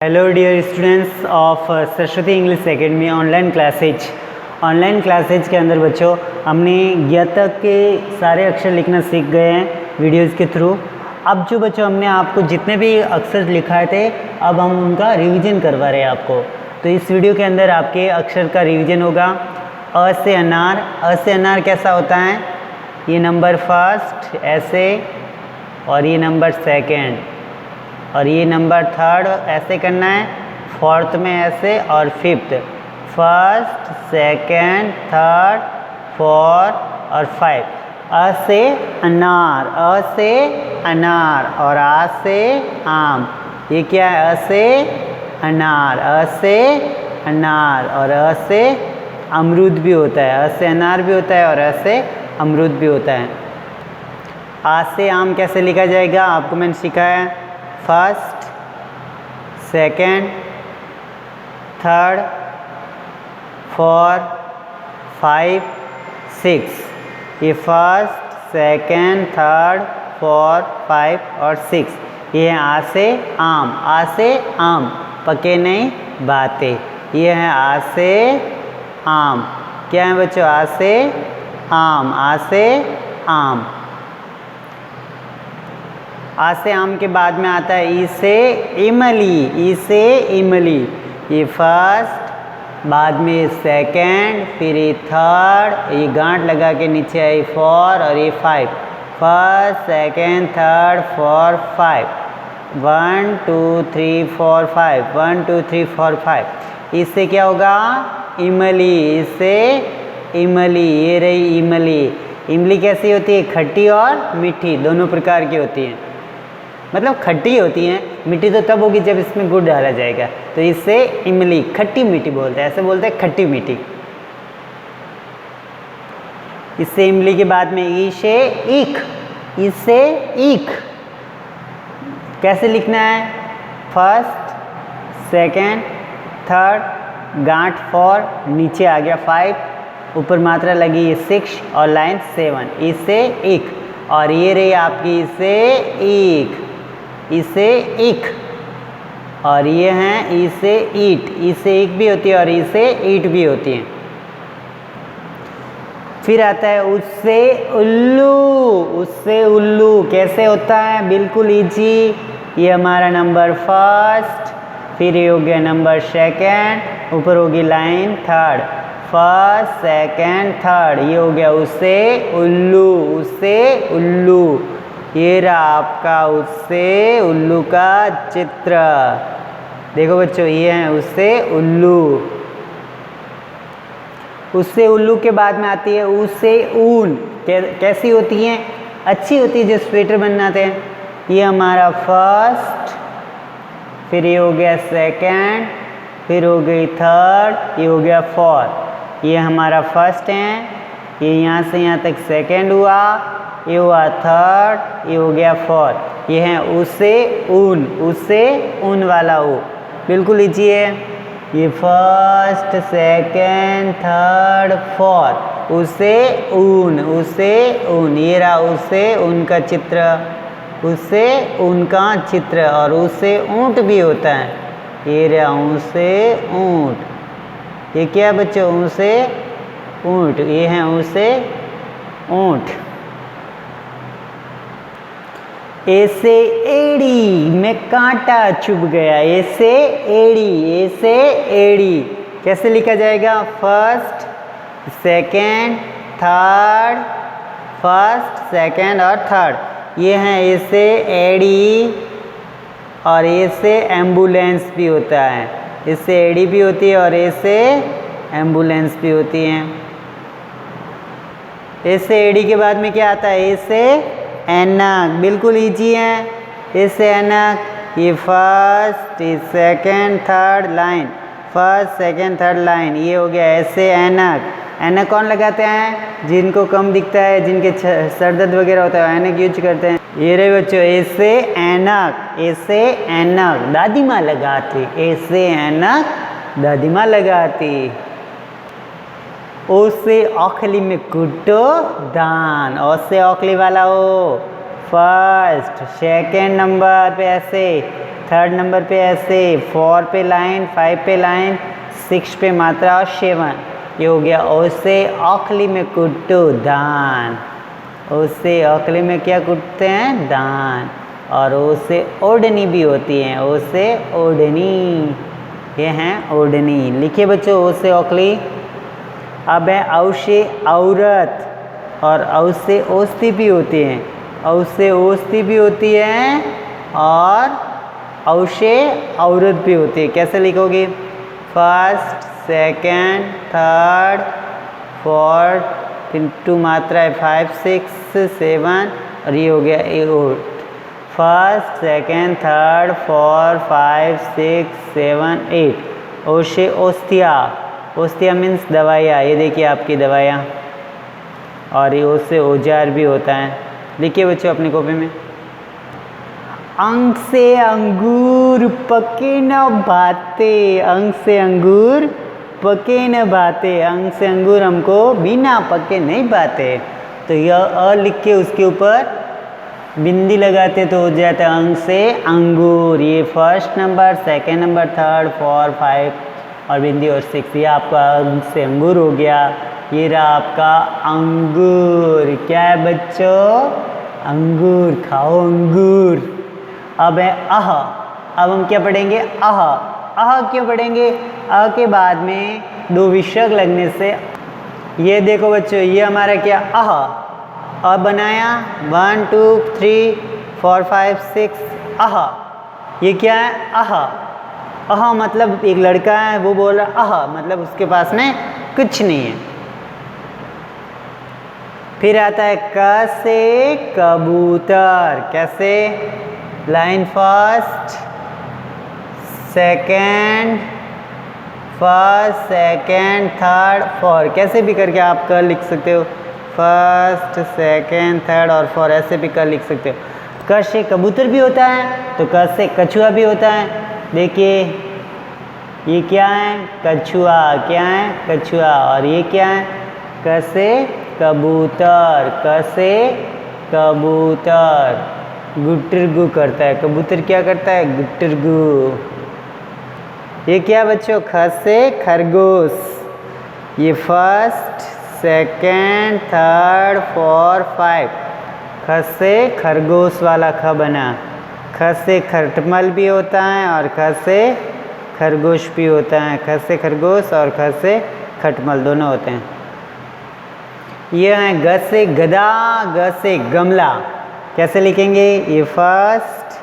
Hello dear students of Saraswati English academy online classes के अंदर बच्चों हमने ज्ञ तक के सारे अक्षर लिखना सीख गए हैं वीडियोज़ के थ्रू। अब जो बच्चों हमने आपको जितने भी अक्षर लिखाए थे अब हम उनका रिवीजन करवा रहे हैं आपको। तो इस वीडियो के अंदर आपके अक्षर का रिवीजन होगा। अ से अनार कैसा होता है, ये नंबर फर्स्ट ऐसे, और ये नंबर सेकेंड, और ये नंबर थर्ड ऐसे करना है, फोर्थ में ऐसे, और fifth first second third fourth और फाइव। अ से अनार, और आ से आम, ये क्या है, अ से अनार, और अ से अमरूद भी होता है, अ से अनार भी होता है और अ से अमरूद भी होता है। आ से आम कैसे लिखा जाएगा आपको मैंने सिखाया है, first second third four five six, ये first second third four five और सिक्स। ये है आ से आम, पके नहीं बातें, ये है आ से आम। क्या है बच्चों, आ से आम, आ से आम के बाद में आता है ई से इमली, ये फर्स्ट, बाद में सेकेंड, फिर ये थर्ड, ये गांठ लगा के नीचे आई फोर, और ये five, first second third four five, 1 2 3 4 5, 1 2 3 4 5। इससे क्या होगा, इमली, इससे इमली, ये रही इमली। इमली कैसी होती है, खट्टी और मीठी दोनों प्रकार की होती है, मतलब खट्टी होती हैं, मीठी तो तब होगी जब इसमें गुड़ डाला जाएगा। तो इससे इमली खट्टी मीठी बोलते हैं, ऐसे बोलते हैं खट्टी मीठी। इससे इमली के बाद में ई से ईख, कैसे लिखना है, फर्स्ट सेकेंड थर्ड, गांठ फोर, नीचे आ गया फाइव, ऊपर मात्रा लगी है 6 और लाइन 7, इससे ईख। और ये रही आपकी इसे ईख, और ये हैं इसे ईट, इसे ईख भी होती है और इसे ईट भी होती है। फिर आता है उससे उल्लू कैसे होता है, बिल्कुल इजी। ये हमारा नंबर फर्स्ट, फिर ये हो गया नंबर सेकेंड, ऊपर होगी line third, first second third, ये हो गया उससे उल्लू। ये रहा आपका उससे उल्लू का चित्र, देखो बच्चों ये है उससे उल्लू के बाद में आती है उससे ऊन। कैसी होती है, अच्छी होती है, जो स्वेटर बनाते हैं। ये हमारा फर्स्ट, फिर ये हो गया सेकेंड, फिर हो गई थर्ड, ये हो गया फोर्थ। ये हमारा फर्स्ट है, ये यहाँ से यहाँ तक सेकेंड हुआ, ये हुआ थर्ड, ये हो गया फोर्थ। ये है उससे ऊन वाला ऊ, बिल्कुल इजी है। ये फर्स्ट सेकेंड थर्ड फोर्थ, उससे ऊन, ये रहा उससे ऊन का चित्र, और उससे ऊंट भी होता है, ये रहा उससे ऊंट। ये क्या बच्चों, उससे ऊंट, ये है उससे ऊंट। ऐसे एड़ी में कांटा चुभ गया, ऐसे एड़ी कैसे लिखा जाएगा, first second third, first second और थर्ड। ये हैं ऐसे एड़ी, और ऐसे एम्बुलेंस भी होता है, इससे एड़ी भी होती है और ऐसे एम्बुलेंस भी होती है। ऐसे एड़ी के बाद में क्या आता है, ऐसे ऐनक, बिल्कुल इजी है। ऐसे ऐनक, ये first second third line, first second third line, ये हो गया ऐसे ऐनक। ऐनक कौन लगाते हैं, जिनको कम दिखता है, जिनके सर दर्द वगैरह होता है, ऐनक यूज करते हैं। ये रहे बच्चों ऐसे ऐनक दादी माँ लगाती, ऐसे ऐनक दादी माँ लगाती। ओ से औखली में कुटो दान, ओ से औखली वाला हो, फर्स्ट सेकेंड नंबर पे ऐसे, थर्ड नंबर पे ऐसे, 4 पे लाइन, 5 पे लाइन, 6 पे मात्रा और 7। ये हो गया ओ से औखली में कुट्टू दान। ओ से औखली में क्या कुटते हैं? दान। और ओ से ओढ़नी भी होती है, ओ से ओढ़नी, ये हैं ओढ़नी। लिखिए बच्चों ओ से औखली। अब है औ से औरत, और औ से ओस्ती भी होती है, औ से ओस्ती भी होती है, और औ से औरत भी होती है। कैसे लिखोगे? फर्स्ट, सेकंड, थर्ड, फोर्थ, फिर 2 मात्रा है 5, 6, 7, और ये हो गया 8। First, second, third, 4, 5, 6, 7, 8। ओ से ओस्तिया, ओस्तिया मीन्स दवाइयाँ। ये देखिए आपकी दवाइयाँ। और ये उससे औजार भी होता है। लिखिए बच्चों अपनी कॉपी में। अंग से अंगूर पके न भाते, अंग से अंगूर पके न भाते। अंग से अंगूर हमको बिना पके नहीं भाते। तो यह अ लिख के उसके ऊपर बिंदी लगाते तो हो जाता है अंग से अंगूर। ये first number, second number, third, 4, 5 और बिंदी और 6। ये आपका अंग से अंगूर हो गया। ये रहा आपका अंगूर। क्या है बच्चों? अंगूर। खाओ अंगूर। अब है अह। अब हम क्या पढ़ेंगे? अह। अह क्यों पढ़ेंगे? अ के बाद में 2 विसर्ग लगने से, ये देखो बच्चों, ये हमारा क्या? अह। अ बनाया 1, 2, 3, 4, 5, 6। अह, ये क्या है? अह। अह मतलब एक लड़का है, वो बोल रहा अह, मतलब उसके पास में कुछ नहीं है। फिर आता है क से कबूतर। कैसे? Line first, second, first, second, third, 4। कैसे भी करके आप क लिख सकते हो। फर्स्ट, सेकेंड, थर्ड और 4 ऐसे भी क लिख सकते हो। क से कबूतर भी होता है, तो क से कछुआ भी होता है। देखिए ये क्या है? कछुआ। क्या है? कछुआ। और ये क्या है? क से कबूतर। क से कबूतर। गुट्टरगु करता है कबूतर। क्या करता है? गुट्टरगु। ये क्या बच्चों? ख से खरगोश। ये फर्स्ट, सेकेंड, थर्ड, 4, 5। ख से खरगोश वाला ख बना। ख से खटमल भी होता है और ख से खरगोश भी होता है। ख से खरगोश और ख से खटमल दोनों होते हैं। ये है ग से गदा, ग से गमला। कैसे लिखेंगे? ये फर्स्ट,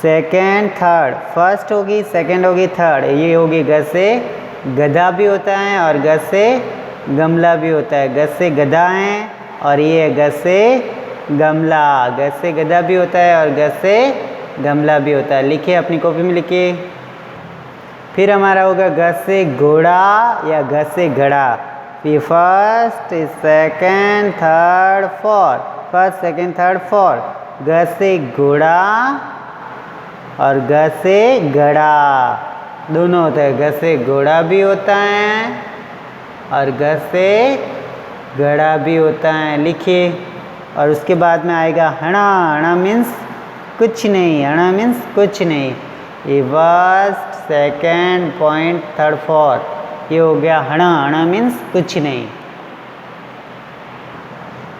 सेकेंड, थर्ड। फर्स्ट होगी, सेकेंड होगी, थर्ड। ये होगी ग से गधा भी होता है और ग से गमला भी होता है। ग से गधा है और ये ग से गमला। ग से गधा भी होता है और ग से गमला भी होता है। लिखिए अपनी कॉपी में लिखिए। फिर हमारा होगा ग से घोड़ा या ग से घड़ा। ये first, second, third, 4। First, second, third, 4। ग से घोड़ा और ग से घड़ा दोनों होता है। ग से घोड़ा भी होता है और ग से घड़ा भी होता है। लिखिए। और उसके बाद में आएगा हणा। हणा मीन्स कुछ नहीं। हणा मीन्स कुछ नहीं। ये फर्स्ट, सेकेंड, पॉइंट, थर्ड, 4। ये हो गया हणा। हणा मीन्स कुछ नहीं।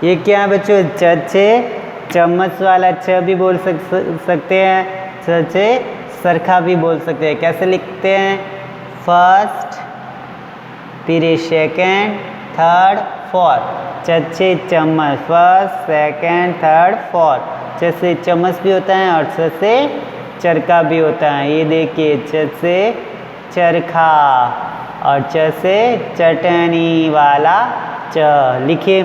ये क्या है बच्चों? च से चम्मच वाला छ भी बोल सकते हैं। छ से सरखा भी बोल सकते हैं। कैसे लिखते हैं? फर्स्ट, फिर सेकेंड, थर्ड, 4। च से चम्मच। First, second, third, 4। च से चम्मच भी होता है और छ से चरखा भी होता है। ये देखिए च से चरखा और च से चटनी वाला च। लिखिए।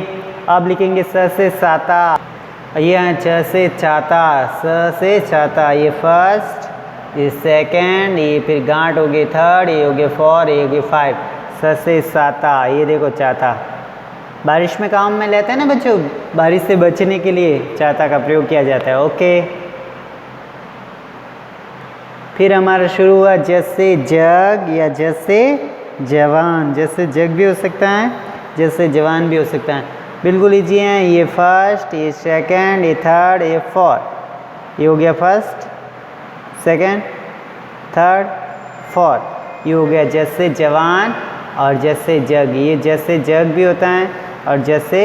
अब लिखेंगे स से साता। ये है च से छाता। स से छाता। ये फर्स्ट, ये सेकेंड, ये फिर गांठ हो गई थर्ड, ये हो गया 4, ये हो गया 5। स से साता। ये देखो छाता। बारिश में काम में लेते हैं ना बच्चों, बारिश से बचने के लिए छाता का प्रयोग किया जाता है। ओके। फिर हमारा शुरू हुआ जैसे जग या जैसे जवान। जैसे जग भी हो सकता है, जैसे जवान भी हो सकता है। बिल्कुल ईजी है। ये फर्स्ट, ये सेकेंड, ये थर्ड, ये 4। ये हो गया फर्स्ट, सेकेंड, थर्ड, फोर्थ। ये हो गया जैसे जवान और जैसे जग। ये जैसे जग भी होता है और जैसे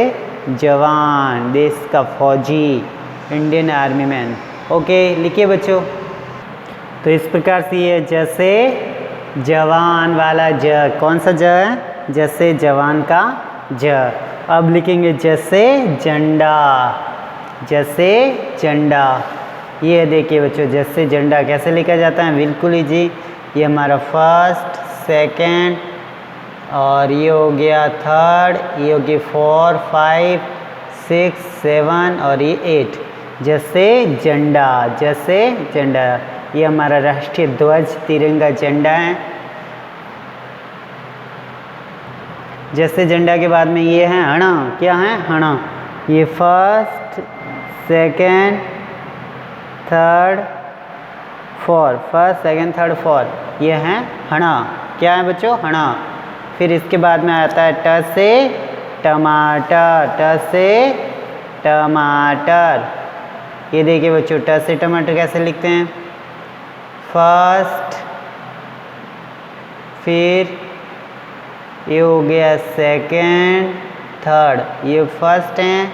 जवान, देश का फौजी, इंडियन आर्मी मैन। ओके, लिखिए बच्चों। तो इस प्रकार से ये जैसे जवान वाला ज, कौन सा ज है? जैसे जवान का ज। अब लिखेंगे जैसे झंडा, जैसे झंडा। ये देखिए बच्चों, जैसे झंडा कैसे लिखा जाता है? बिल्कुल इजी। ये हमारा फर्स्ट, सेकंड और ये हो गया थर्ड, ये हो गया 4, 5, 6, 7 और ये 8। जैसे झंडा, जैसे झंडा। ये हमारा राष्ट्रीय ध्वज, तिरंगा झंडा है। जैसे झंडा के बाद में ये है हणा। क्या है? हणा। ये first, second, third, fourth. First, second, third, fourth. ये है हणा। क्या है बच्चों? हणा। फिर इसके बाद में आता है ट से टमाटर, ट से टमाटर। ये देखिए बच्चों, ट से टमाटर कैसे लिखते हैं? फर्स्ट, फिर ये हो गया सेकंड, थर्ड। ये फर्स्ट है,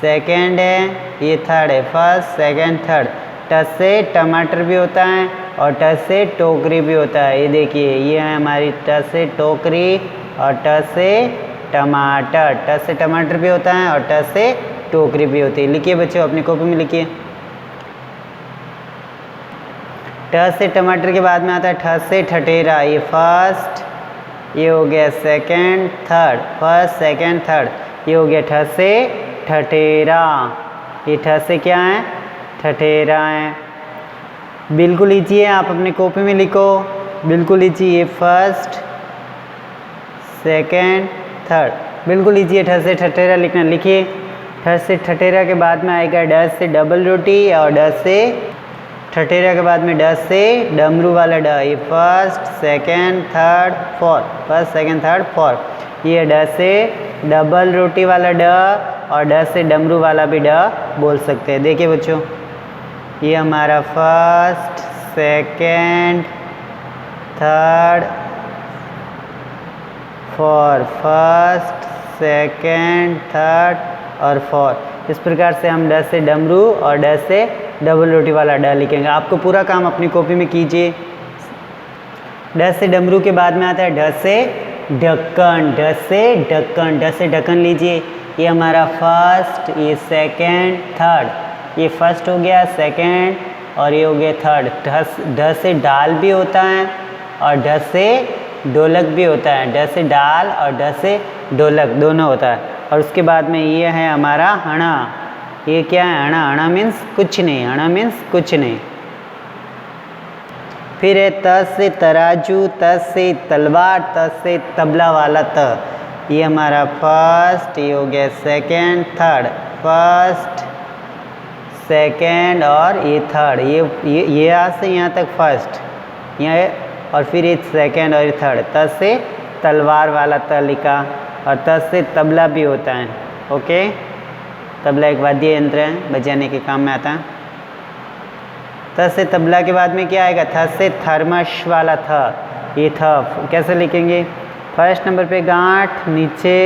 सेकंड है, ये थर्ड है। First, second, third. ट से टमाटर भी होता है और ट से टोकरी भी होता है। ये देखिए, ये है हमारी ट से टोकरी और ट से टमाटर। ट से टमाटर भी होता है और ट से टोकरी भी होती है। लिखिए बच्चों, अपनी कॉपी में लिखिए। ट से टमाटर के बाद में आता है ठ से ठठेरा। ये फर्स्ट, ये हो गया second, third. First, second, third. ये हो गया ठ से ठठेरा। ये ठ से क्या है? ठठेरा है। बिल्कुल इजी है, आप अपने कॉपी में लिखो। बिल्कुल इजी। ये फर्स्ट, सेकंड, थर्ड। बिल्कुल इजी है ठ से ठठेरा लिखना। लिखिए, ठ से ठठेरा के बाद में आएगा ड से डबल रोटी और ड से ठठेरा के बाद में ड से डमरू वाला ड। ये first, second, third, fourth. First, second, third, fourth. ये ड से डबल रोटी वाला ड और ड से डमरू वाला भी ड बोल सकते हैं। देखिए बच्चों, ये हमारा first, second, third, fourth. First, second, third और फोर्थ। इस प्रकार से हम ड से डमरू और ड से डबल रोटी वाला ड लिखेंगे। आपको पूरा काम अपनी कॉपी में कीजिए। ड से डमरू के बाद में आता है ढ से ढक्कन। ढ से ढक्कन, ढ से ढक्कन लीजिए। ये हमारा फर्स्ट, ये सेकंड, थर्ड। ये फर्स्ट हो गया, सेकंड और ये हो गया थर्ड। ढ से डाल भी होता है और ढ से ढोलक भी होता है। ढ से डाल और ढ से ढोलक दोनों होता है। और उसके बाद में ये है हमारा हणा। ये क्या है? हणा। हणा मीन्स कुछ नहीं। हणा मीन्स कुछ नहीं। फिर है त से तराजू, त से तलवार, त से तबला वाला त। ये हमारा फर्स्ट, ये हो गया सेकंड, थर्ड। फर्स्ट, सेकंड और ये थर्ड। ये यहाँ से यहाँ तक फर्स्ट, यहाँ और फिर ये सेकंड और ये थर्ड। त से तलवार वाला त लिखा। और त से तबला भी होता है। ओके, तबला एक वाद्य यंत्र है, बजाने के काम में आता है। त से तबला के बाद में क्या आएगा? थ से थर्मस वाला थ। ये थ कैसे लिखेंगे? फर्स्ट नंबर पे गांठ, नीचे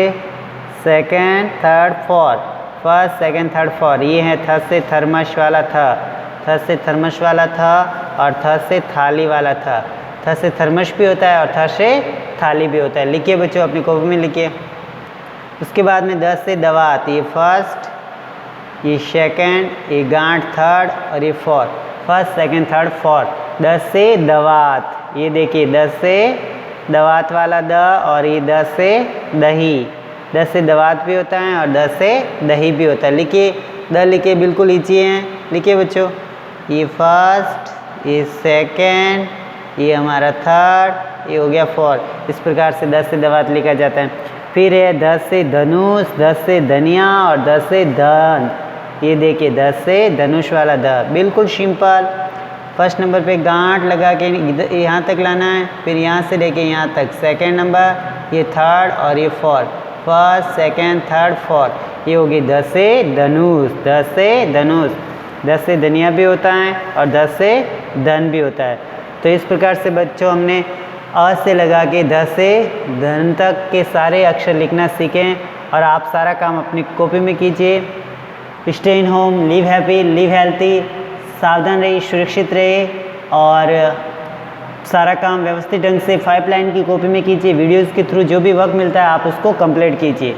second, third, fourth. First, second, third, fourth. ये है थ से थर्मस वाला थ। थ से थर्मस वाला थ और थ से थाली वाला थ। थ से थर्मस भी होता है और थ से थाली भी होता है। लिखिए बच्चों, अपनी कॉपी में लिखिए। उसके बाद में द से दवात। ये फर्स्ट, ये सेकंड, ये गांठ थर्ड और ये fourth. First, second, third, fourth. The से दवात। ये देखिए, द से दवात वाला द और ये द से दही। द से दवात भी होता है और द से दही भी होता है। लिखिए, द लिखिए, बिल्कुल नीचे हैं। लिखिए बच्चों, ये फर्स्ट, ये सेकंड, ये हमारा थर्ड, ये हो गया फोर्थ। इस प्रकार से द से दवात लिखा जाता है। फिर है ध से धनुष, ध से धनिया और ध से धन। ये देखिए, ध से धनुष वाला ध। बिल्कुल सिंपल। फर्स्ट नंबर पे गांठ लगा के यहाँ तक लाना है, फिर यहाँ से लेके यहाँ तक। सेकंड नंबर, ये थर्ड और ये fourth. First, second, third, fourth. ये होगी ध से धनुष। ध से धनुष। ध से धनिया भी होता है और ध से धन भी होता है। तो इस प्रकार से बच्चों हमने अ से लगा के ध से धन तक के सारे अक्षर लिखना सीखें और आप सारा काम अपनी कॉपी में कीजिए। Stay in home, live happy, live healthy, सावधान रहिए, सुरक्षित रहिए और सारा काम व्यवस्थित ढंग से 5 लाइन की कॉपी में कीजिए। वीडियोज़ के थ्रू जो भी वर्क मिलता है आप उसको कंप्लीट कीजिए।